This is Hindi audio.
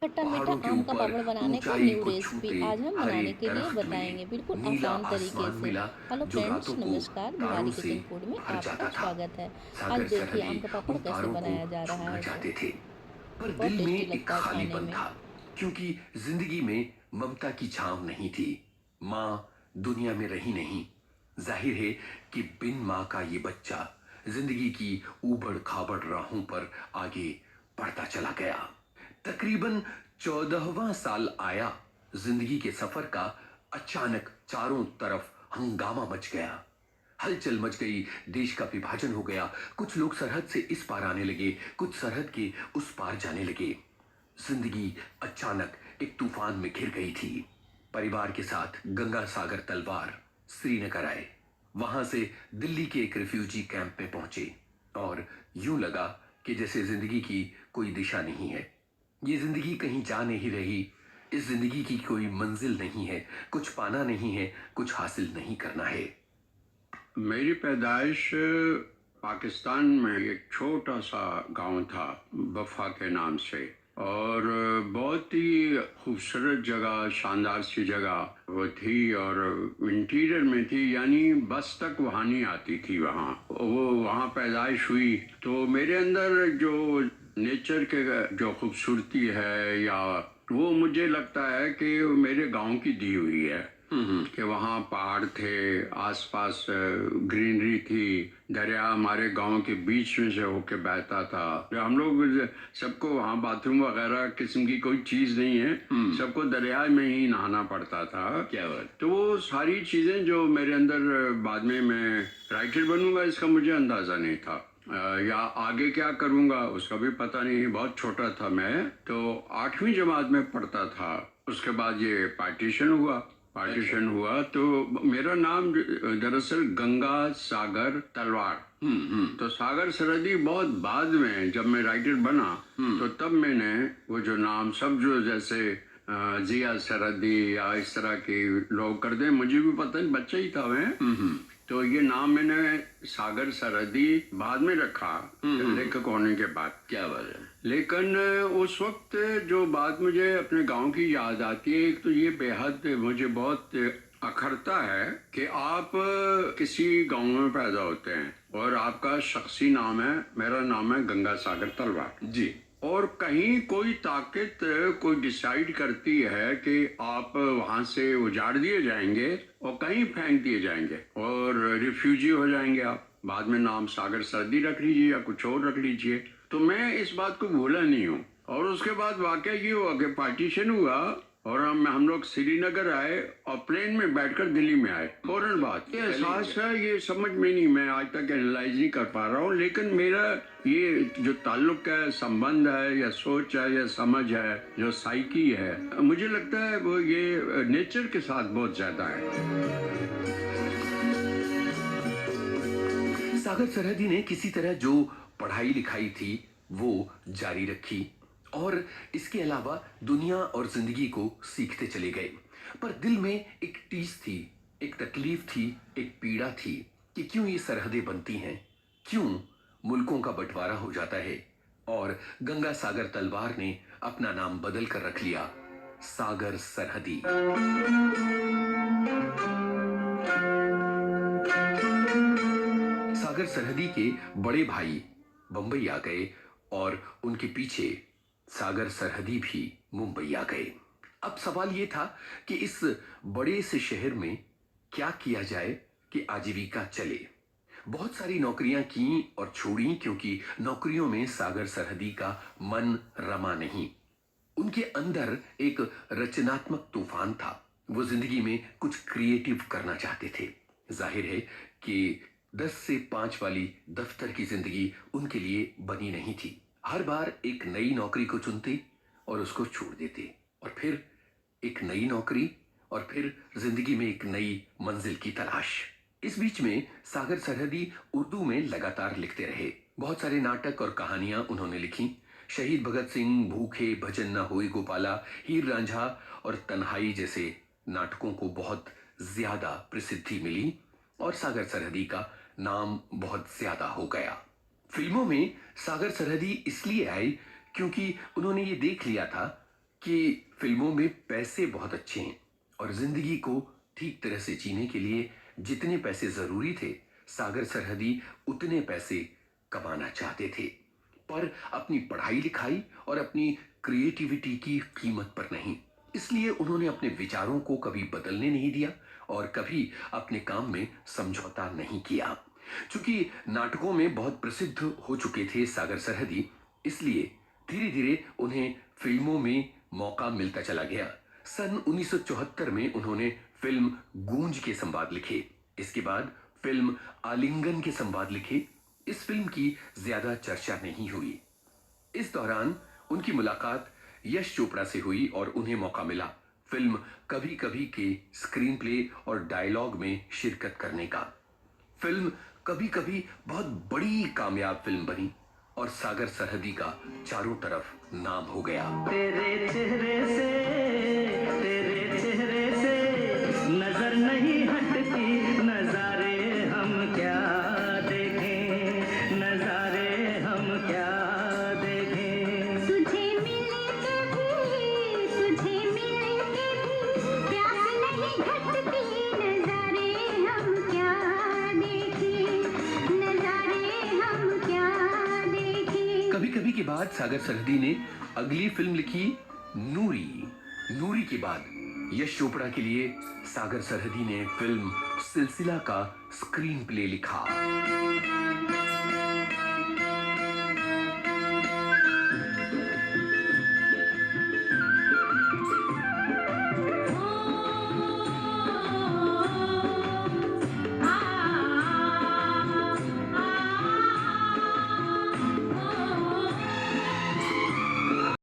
खट्टा मीठा पहाड़ों के आम का ऊपर पापड़ बनाने का ऊंचाई न्यू को रेसिपी छूते आज हम हरे बनाने के लिए दरख्त में बताएंगे बिल्कुल नीला आसान तरीके आसमान से। मिला हेलो जो फ्रेंड्स, रातों को नमस्कार, तारों बिहारी से किचन फूड में भर आपका जाता था। स्वागत है। आज सागर देखिए सरहदी आम का पापड़ उन कैसे तारों को बनाया जा रहा छूना है इसे। चाहते थे, पर बहुत दिल में टेस्टी एक लगता है खाने खालीपन में। था, क्योंकि जिंदगी में ममता की छांव नहीं थी। माँ दुनिया में रही नहीं। जाहिर है कि बिन माँ का ये बच्चा जिंदगी की ऊबड़ खाबड़ राहों पर आगे बढ़ता चला गया। तकरीबन 14वां साल आया जिंदगी के सफर का। अचानक चारों तरफ हंगामा मच गया, हलचल मच गई, देश का विभाजन हो गया। कुछ लोग सरहद से इस पार आने लगे, कुछ सरहद के उस पार जाने लगे। जिंदगी अचानक एक तूफान में घिर गई थी। परिवार के साथ गंगा सागर तलवार श्रीनगर आए, वहां से दिल्ली के एक रिफ्यूजी कैंप में पहुंचे, और यूं लगा कि जैसे जिंदगी की कोई दिशा नहीं है। ये जिंदगी कहीं जा नहीं रही। इस जिंदगी की कोई मंजिल नहीं है, कुछ पाना नहीं है, कुछ हासिल नहीं करना है। मेरी पैदाइश पाकिस्तान में एक छोटा सा गांव था, बफा के नाम से। और बहुत ही खूबसूरत जगह, शानदार सी जगह वो थी, और इंटीरियर में थी, यानी बस तक वहाँ नहीं आती थी। वहाँ पैदाइश हुई, तो मेरे अंदर जो नेचर के जो खूबसूरती है, या वो मुझे लगता है कि मेरे गांव की दी हुई है। कि वहाँ पहाड़ थे, आसपास ग्रीनरी थी, दरिया हमारे गांव के बीच में से होके बहता था। हम लोग सबको वहाँ बाथरूम वगैरह किस्म की कोई चीज़ नहीं है, सबको दरिया में ही नहाना पड़ता था। क्या बात। तो वो सारी चीज़ें जो मेरे अंदर, बाद में मैं राइटर बनूंगा इसका मुझे अंदाज़ा नहीं था, या आगे क्या करूंगा उसका भी पता नहीं। बहुत छोटा था मैं, तो 8वीं जमात में पढ़ता था। उसके बाद ये पार्टीशन हुआ, तो मेरा नाम दरअसल गंगा सागर तलवार। तो सागर सरहदी बहुत बाद में जब मैं राइटर बना, तो तब मैंने वो जो नाम सब जो जैसे जिया सरहदी या इस तरह के लोग कर दे, मुझे भी पता नहीं, बच्चा ही था मैं। तो ये नाम मैंने सागर सरहदी बाद में रखा, लेखक होने के बाद। क्या बात है। लेकिन उस वक्त जो बात मुझे अपने गांव की याद आती है, एक तो ये बेहद मुझे बहुत अखरता है कि आप किसी गांव में पैदा होते हैं और आपका शख्सी नाम है, मेरा नाम है गंगा सागर तलवार जी। और कहीं कोई ताकत कोई डिसाइड करती है कि आप वहां से उजाड़ दिए जाएंगे और कहीं फेंक दिए जाएंगे और रिफ्यूजी हो जाएंगे आप। बाद में नाम सागर सरदी रख लीजिए या कुछ और रख लीजिए। तो मैं इस बात को भूला नहीं हूँ। और उसके बाद वाकया ये हुआ कि पार्टीशन हुआ और हम लोग श्रीनगर आए और प्लेन में बैठकर दिल्ली में आए। फौरन बात ये एहसास है, ये समझ में नहीं, मैं आज तक एनालाइज नहीं कर पा रहा हूँ, लेकिन मेरा ये जो ताल्लुक है, संबंध है, या सोच है, या समझ है, जो साइकी है, मुझे लगता है वो ये नेचर के साथ बहुत ज्यादा है। सागर सरहदी ने किसी तरह जो पढ़ाई लिखाई थी वो जारी रखी, और इसके अलावा दुनिया और जिंदगी को सीखते चले गए। पर दिल में एक टीस थी, एक तकलीफ थी, एक पीड़ा थी कि क्यों ये सरहदें बनती हैं, क्यों मुल्कों का बंटवारा हो जाता है। और गंगा सागर तलवार ने अपना नाम बदल कर रख लिया, सागर सरहदी। सागर सरहदी के बड़े भाई बंबई आ गए, और उनके पीछे सागर सरहदी भी मुंबई आ गए। अब सवाल यह था कि इस बड़े से शहर में क्या किया जाए कि आजीविका चले। बहुत सारी नौकरियां की और छोड़ी, क्योंकि नौकरियों में सागर सरहदी का मन रमा नहीं। उनके अंदर एक रचनात्मक तूफान था। वो जिंदगी में कुछ क्रिएटिव करना चाहते थे। जाहिर है कि 10 से 5 वाली दफ्तर की जिंदगी उनके लिए बनी नहीं थी। हर बार एक नई नौकरी को चुनते और उसको छोड़ देते, और फिर एक नई नौकरी, और फिर जिंदगी में एक नई मंजिल की तलाश। इस बीच में सागर सरहदी उर्दू में लगातार लिखते रहे। बहुत सारे नाटक और कहानियां उन्होंने लिखी। शहीद भगत सिंह, भूखे, भजन न होए गोपाला, हीर रांझा और तन्हाई जैसे नाटकों को बहुत ज्यादा प्रसिद्धि मिली, और सागर सरहदी का नाम बहुत ज्यादा हो गया। फिल्मों में सागर सरहदी इसलिए आए क्योंकि उन्होंने ये देख लिया था कि फिल्मों में पैसे बहुत अच्छे हैं और जिंदगी को ठीक तरह से जीने के लिए जितने पैसे जरूरी थे, सागर सरहदी उतने पैसे कमाना चाहते थे, पर अपनी पढ़ाई लिखाई और अपनी क्रिएटिविटी की कीमत पर नहीं। इसलिए उन्होंने अपने विचारों को कभी बदलने नहीं दिया और कभी अपने काम में समझौता नहीं किया। चूंकि नाटकों में बहुत प्रसिद्ध हो चुके थे सागर सरहदी, इसलिए धीरे धीरे उन्हें फिल्मों में मौका मिलता चला गया। सन 1974 में उन्होंने फिल्म गूंज के संवाद लिखे। इसके बाद फिल्म आलिंगन के संवाद लिखे। इस फिल्म की ज्यादा चर्चा नहीं हुई। इस दौरान उनकी मुलाकात यश चोपड़ा से हुई और उन्हें मौका मिला फिल्म कभी कभी के स्क्रीन प्ले और डायलॉग में शिरकत करने का। फिल्म कभी कभी बहुत बड़ी कामयाब फिल्म बनी और सागर सरहदी का चारों तरफ नाम हो गया। तेरे चेहरे से नजर नहीं हटती, नजारे हम क्या देखें, नजारे हम क्या देखें। तुझे मिलके भी प्यास नहीं घटती, नजारे हम क्या देखें, नजारे हम क्या देखें। कभी कभी के बाद सागर सरहदी ने अगली फिल्म लिखी नूरी। नूरी के बाद यश चोपड़ा के लिए सागर सरहदी ने फिल्म सिलसिला का स्क्रीन प्ले लिखा।